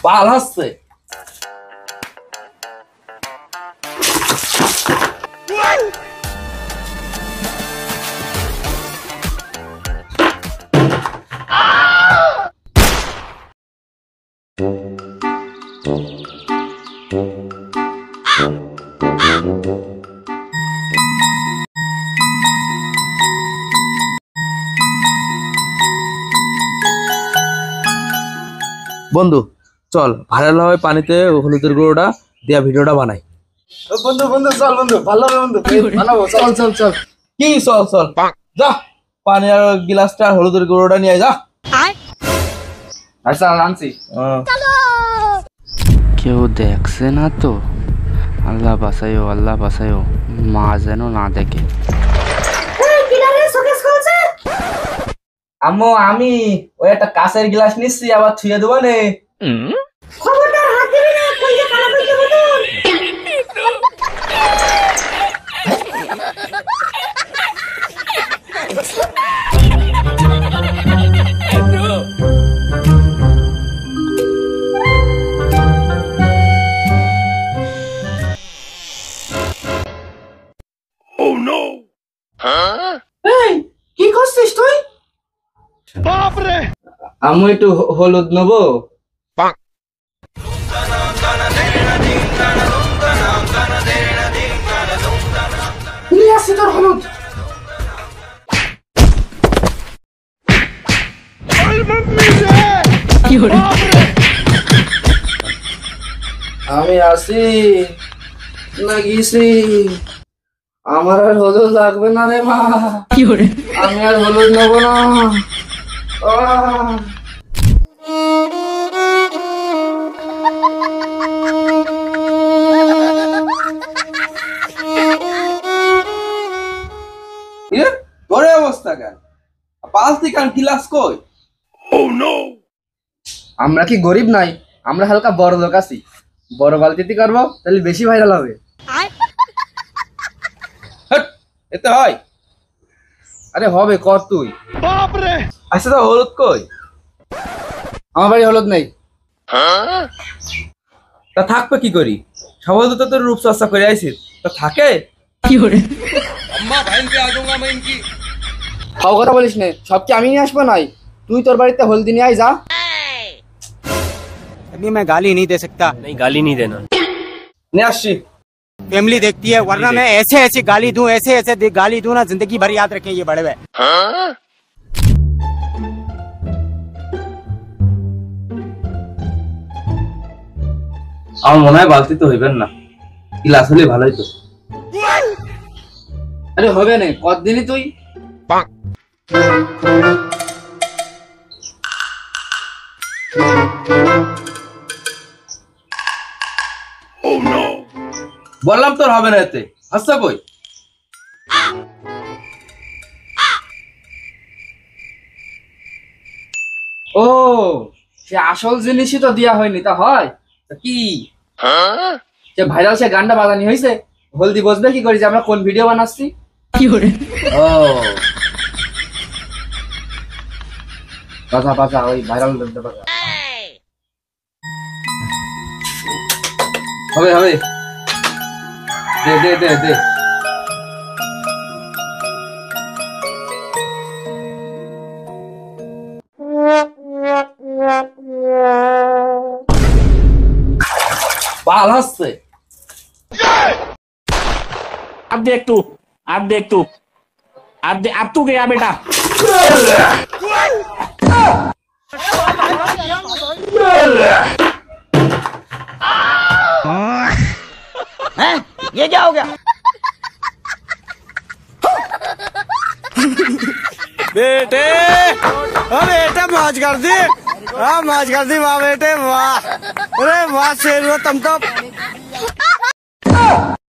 পাল হচ্ছে। বন্ধু চল ভাইরাল হয় পানিতে হলুদের গুঁড়োটা দিয়া ভিডিওটা বানাই। বন্ধু বন্ধু চল বন্ধু, ভালো হবে বন্ধু, বানাবো, চল চল চল। কি চল চল যা, পানি আর গ্লাসটা হলুদের গুঁড়োটা নিয়ে যা। আচ্ছা আনছি। কেউ দেখছে না তো? আল্লাহ বাঁচাইও, আল্লাহ বাঁচাইও, মা যেন না দেখে। আম্মু আমি ওই একটা কাঁচের গ্লাস নিচ্ছি, আবার থুয়ে দেবো নে। কি করছিস তুই? আমি একটু হলুদ নেবো। তোর হলুদ আমি আসি লাগিয়েছি, আমার আর হলুদ লাগবে না রে মা, আমি আর হলুদ নেবো না। তোর অবস্থা কেন? পালতি কান গ্লাস কই? আমরা কি গরিব নাই? আমরা হালকা বড় লোক আছি, বড় বালতিতে করবো তাহলে বেশি ভাইরাল হবে। এতে হয়? আরে হবে, কর তুই। আচ্ছা তো হলুদ কই? আমার বাড়ি হলুদ নেই। তা থাকবে কি করি? সবাই তো তোর রূপচর্চা করে আইছিস, তা থাকে খাও কথা বলিস নে, সব কি আমি নিয়ে আসবো নাই? তুই তোর বাড়িতে হলদি নিয়ে আয় যা। अभी मैं गाली नहीं दे सकता। नहीं, गाली नहीं देना। নিয়ে আসছি। फैमिली देखती है, वरना मैं ऐसे ऐसे गाली दूं, ऐसे ऐसे गाली दूं ना, जिंदगी भर याद रखें ये बड़े हुए। আমার মনে হয় বালতি তো হইবেন না, গ্লাস হলে ভালোই তো। আরে হবে না, কতদিনই তুই। বললাম তোর হবে না এতে, আচ্ছা কই? ও সে আসল জিনিসই তো দেয়া হয়নি, তা হয় তা কি? সে ভাইরাল সে গানটা বাজানি হয়েছে, হলদি বসবে কি করি যে আমরা কোন ভিডিও বানাচ্ছি? ও বাজা বাজা ওই ভাইরাল হবে হবে, দে দে দে দে। পাল হচ্ছে। अब देख तू, अब देख तू, अब तू गया बेटा। हैं? ये क्या हो गया? बेटे, बेटे मौज कर दी, हाँ मौज कर दी, वाह बेटे वाह, अरे वाह शेर हो तुम तो।